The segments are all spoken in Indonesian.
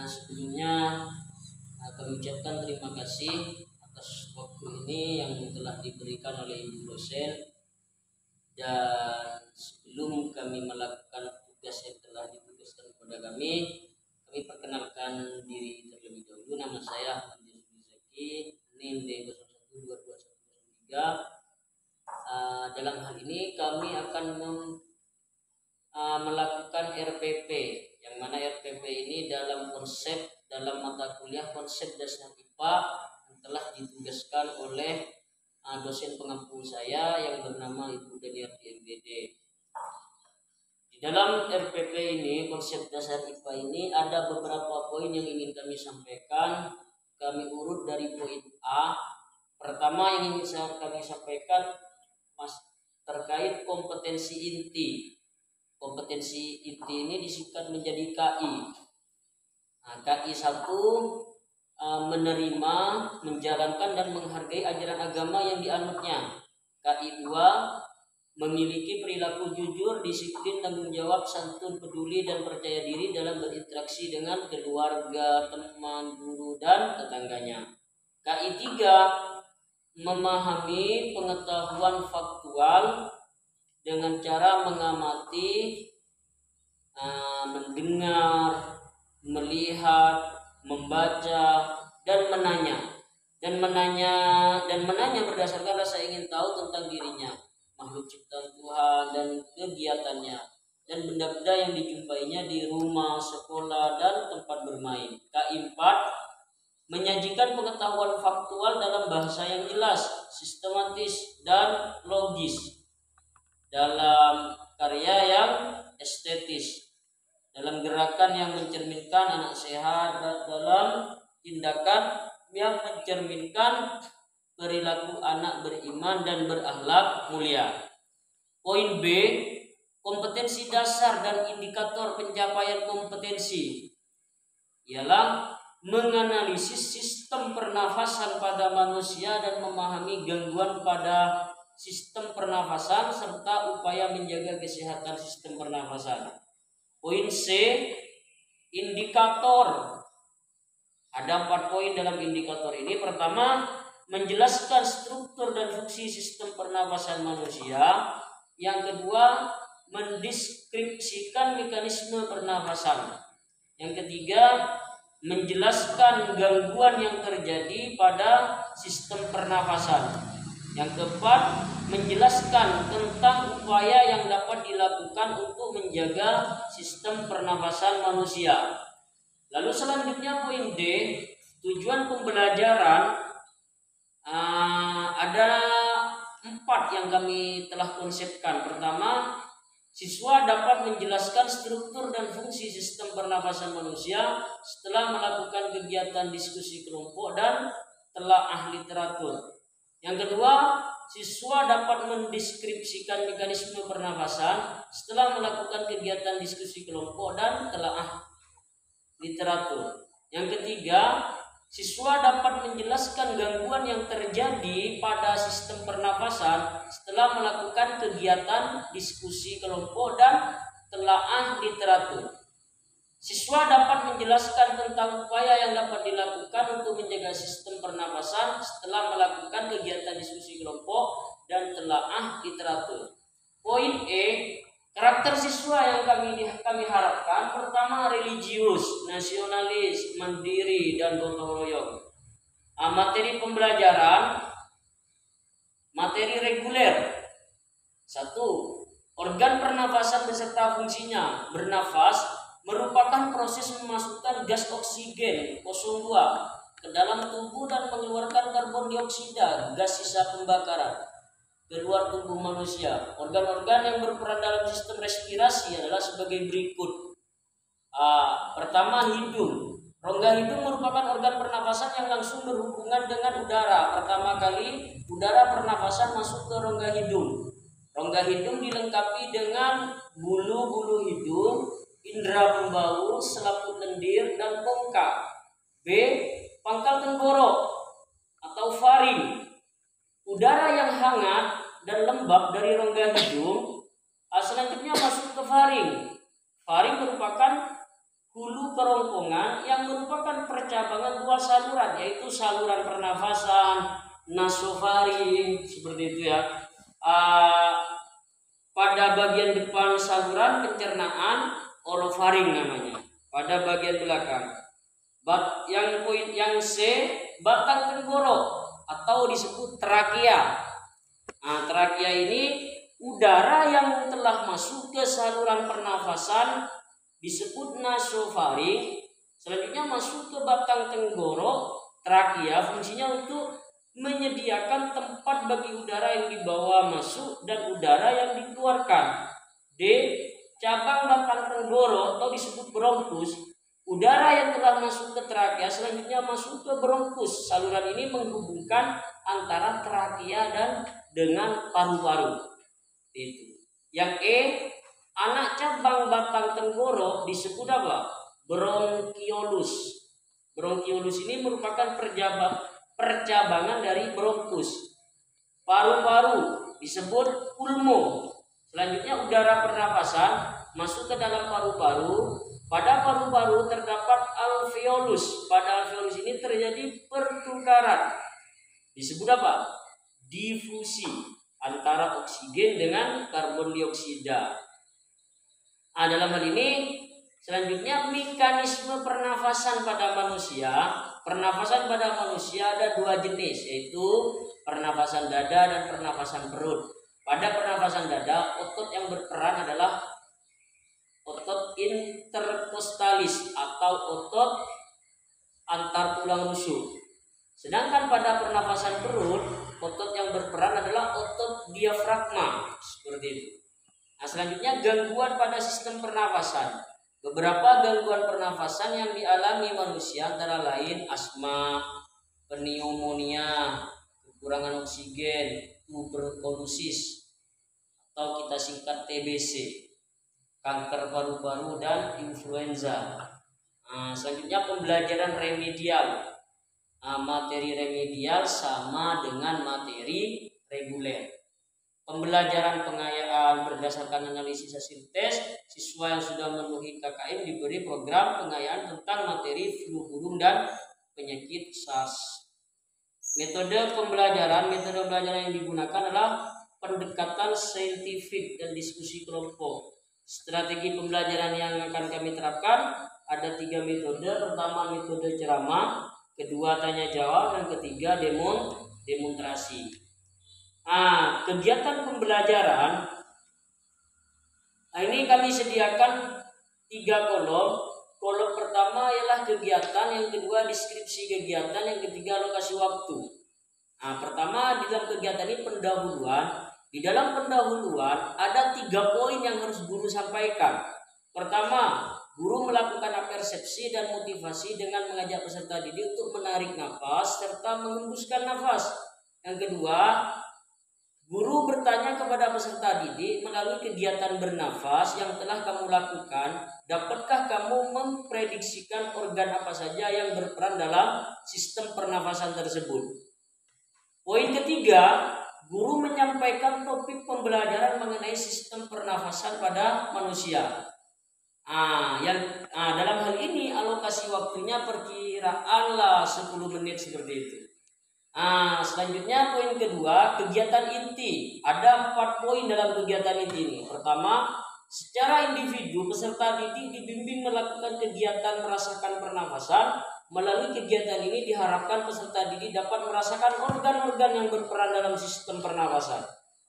Sebelumnya kami ucapkan terima kasih atas waktu ini yang telah diberikan oleh Ibu dosen. Dan sebelum kami melakukan tugas yang telah ditugaskan kepada kami perkenalkan diri terlebih dahulu. Nama saya Ahmad Zaki, NIM D012213. Dalam hal ini kami akan melakukan RPP, yang mana RPP ini dalam mata kuliah konsep dasar IPA yang telah ditugaskan oleh dosen pengampu saya yang bernama Ibu Daniarti MPD. Di dalam RPP ini, konsep dasar IPA ini, ada beberapa poin yang ingin kami sampaikan. Kami urut dari poin A. Pertama yang ingin kami sampaikan terkait kompetensi inti. Kompetensi inti ini disingkat menjadi KI. KI 1 menerima, menjalankan dan menghargai ajaran agama yang dianutnya. KI 2 memiliki perilaku jujur, disiplin, tanggung jawab, santun, peduli, dan percaya diri dalam berinteraksi dengan keluarga, teman, guru, dan tetangganya. KI 3 memahami pengetahuan faktual dengan cara mengamati, mendengar, melihat, membaca, dan menanya berdasarkan rasa ingin tahu tentang dirinya, makhluk ciptaan Tuhan dan kegiatannya, dan benda-benda yang dijumpainya di rumah, sekolah, dan tempat bermain. KI 4 menyajikan pengetahuan faktual dalam bahasa yang jelas, sistematis, dan logis, dalam karya yang estetis, dalam gerakan yang mencerminkan anak sehat, dalam tindakan yang mencerminkan perilaku anak beriman dan berakhlak mulia. Poin B, kompetensi dasar dan indikator pencapaian kompetensi ialah menganalisis sistem pernafasan pada manusia dan memahami gangguan pada sistem pernafasan serta upaya menjaga kesehatan sistem pernafasan. Poin C, indikator. Ada 4 poin dalam indikator ini. Pertama, menjelaskan struktur dan fungsi sistem pernafasan manusia. Yang kedua, mendeskripsikan mekanisme pernafasan. Yang ketiga, menjelaskan gangguan yang terjadi pada sistem pernafasan. Yang keempat, menjelaskan tentang upaya yang dapat dilakukan untuk menjaga sistem pernafasan manusia. Lalu selanjutnya poin D, tujuan pembelajaran. Ada 4 yang kami telah konsepkan. Pertama, siswa dapat menjelaskan struktur dan fungsi sistem pernafasan manusia setelah melakukan kegiatan diskusi kelompok dan telaah literatur. Yang kedua, siswa dapat mendeskripsikan mekanisme pernafasan setelah melakukan kegiatan diskusi kelompok dan telaah literatur. Yang ketiga, siswa dapat menjelaskan gangguan yang terjadi pada sistem pernafasan setelah melakukan kegiatan diskusi kelompok dan telaah literatur. Siswa dapat menjelaskan tentang upaya yang dapat dilakukan untuk menjaga sistem pernafasan setelah melakukan kegiatan diskusi kelompok dan telaah literatur. Poin E, karakter siswa yang kami harapkan. Pertama, religius, nasionalis, mandiri, dan gotong royong. Materi pembelajaran, materi reguler. 1. Organ pernafasan beserta fungsinya. Bernafas merupakan proses memasukkan gas oksigen O2 ke dalam tubuh dan mengeluarkan karbon dioksida, gas sisa pembakaran, keluar tubuh manusia. Organ-organ yang berperan dalam sistem respirasi adalah sebagai berikut. Pertama, hidung. Rongga hidung merupakan organ pernafasan yang langsung berhubungan dengan udara. Pertama kali udara pernafasan masuk ke rongga hidung. Rongga hidung dilengkapi dengan bulu-bulu hidung, indera pembau, selaput lendir, dan bongkak. B. Pangkal tenggorok atau faring. Udara yang hangat dan lembab dari rongga hidung selanjutnya masuk ke faring. Faring merupakan hulu kerongkongan yang merupakan percabangan dua saluran, yaitu saluran pernafasan, nasofaring, seperti itu ya. Pada bagian depan saluran pencernaan, orofaring namanya. Pada bagian belakang. Yang C, batang tenggorok atau disebut trakea. Trakea ini udara yang telah masuk ke saluran pernafasan disebut nasofaring, selanjutnya masuk ke batang tenggorok, trakea, fungsinya untuk menyediakan tempat bagi udara yang dibawa masuk dan udara yang dikeluarkan. D, cabang batang tenggorok atau disebut bronkus, udara yang telah masuk ke trakea selanjutnya masuk ke bronkus. Saluran ini menghubungkan antara trakea dan dengan paru-paru. Itu. Yang E, anak cabang batang tenggorok disebut apa? Bronkiolus. Bronkiolus ini merupakan percabangan dari bronkus. Paru-paru disebut pulmo. Selanjutnya udara pernapasan masuk ke dalam paru-paru. Pada paru-paru terdapat alveolus. Pada alveolus ini terjadi pertukaran. Disebut apa? Difusi antara oksigen dengan karbon dioksida. Dalam hal ini selanjutnya mekanisme pernafasan pada manusia. Pernafasan pada manusia ada dua jenis, yaitu pernafasan dada dan pernafasan perut. Pada pernafasan dada, otot yang berperan adalah otot interkostalis atau otot antar tulang rusuk. Sedangkan pada pernafasan perut, otot yang berperan adalah otot diafragma, seperti itu. Selanjutnya gangguan pada sistem pernafasan. Beberapa gangguan pernafasan yang dialami manusia antara lain asma, pneumonia, kekurangan oksigen, tuberkulosis atau kita singkat TBC, kanker paru-paru dan influenza. Selanjutnya pembelajaran remedial. Materi remedial sama dengan materi reguler. Pembelajaran pengayaan berdasarkan analisis hasil tes, siswa yang sudah memenuhi KKM diberi program pengayaan tentang materi flu burung dan penyakit SARS. Metode pembelajaran yang digunakan adalah pendekatan saintifik dan diskusi kelompok. Strategi pembelajaran yang akan kami terapkan ada 3 metode. Pertama metode ceramah, kedua tanya jawab, dan ketiga demonstrasi. Kegiatan pembelajaran ini kami sediakan 3 kolom. Kolom pertama ialah kegiatan, yang kedua deskripsi kegiatan, yang ketiga alokasi waktu. Pertama di dalam kegiatan ini pendahuluan. Di dalam pendahuluan ada 3 poin yang harus guru sampaikan. Pertama, guru melakukan persepsi dan motivasi dengan mengajak peserta didik untuk menarik nafas serta menghembuskan nafas. Yang kedua, guru bertanya kepada peserta didik melalui kegiatan bernafas yang telah kamu lakukan, dapatkah kamu memprediksikan organ apa saja yang berperan dalam sistem pernafasan tersebut? Poin ketiga, guru menyampaikan topik pembelajaran mengenai sistem pernafasan pada manusia. Dalam hal ini alokasi waktunya perkiraanlah 10 menit seperti itu. Selanjutnya poin kedua, kegiatan inti. Ada 4 poin dalam kegiatan inti ini. Pertama, secara individu peserta didik dibimbing melakukan kegiatan merasakan pernafasan. Melalui kegiatan ini diharapkan peserta didik dapat merasakan organ-organ yang berperan dalam sistem pernafasan.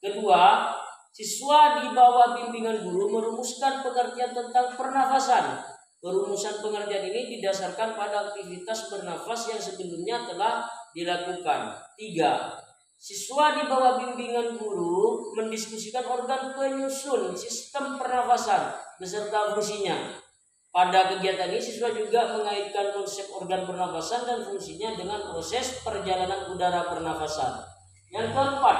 Kedua, siswa di bawah bimbingan guru merumuskan pengertian tentang pernafasan. Perumusan pengertian ini didasarkan pada aktivitas bernafas yang sebelumnya telah dilakukan. 3. Siswa di bawah bimbingan guru mendiskusikan organ penyusun sistem pernafasan beserta fungsinya. Pada kegiatan ini siswa juga mengaitkan konsep organ pernafasan dan fungsinya dengan proses perjalanan udara pernafasan. Yang keempat,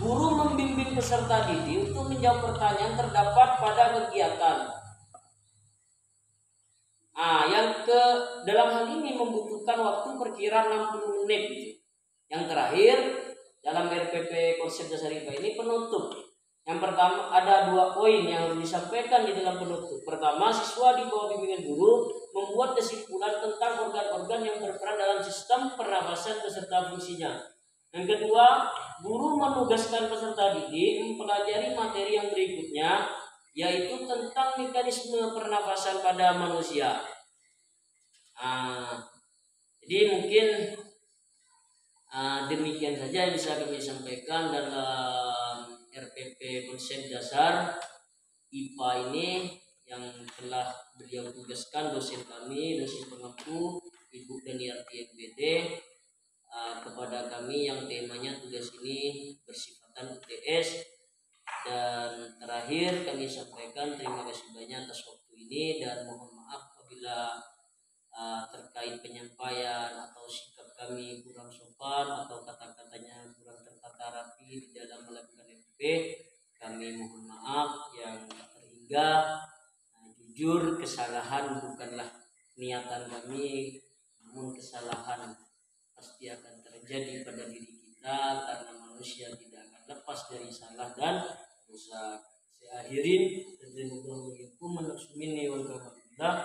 guru membimbing peserta didik untuk menjawab pertanyaan terdapat pada kegiatan. Dalam hal ini membutuhkan waktu perkiraan 60 menit. Yang terakhir, dalam RPP konsep dasar IPA ini penutup. Yang pertama, ada 2 poin yang harus disampaikan di dalam penutup. Pertama, siswa di bawah bimbingan guru membuat kesimpulan tentang organ-organ yang berperan dalam sistem pernafasan beserta fungsinya. Yang kedua, guru menugaskan peserta didik mempelajari materi yang berikutnya, yaitu tentang mekanisme pernafasan pada manusia. Jadi mungkin demikian saja yang bisa kami sampaikan dalam RPP konsep dasar IPA ini yang telah beliau tugaskan dosen kami, dosen pengampu Ibu Daniarti MPD kepada kami yang temanya tugas ini bersifatan UTS. Dan terakhir kami sampaikan terima kasih banyak atas waktu ini dan mohon maaf apabila terkait penyampaian atau sikap kami kurang sopan atau kata-katanya kurang tertata rapi di dalam melakukan FP. Kami mohon maaf yang terhingga. Jujur kesalahan bukanlah niatan kami, namun kesalahan pasti akan terjadi pada diri kita karena manusia tidak akan lepas dari salah dan dosa. Saya akhirin. Assalamualaikum warahmatullahi wabarakatuh.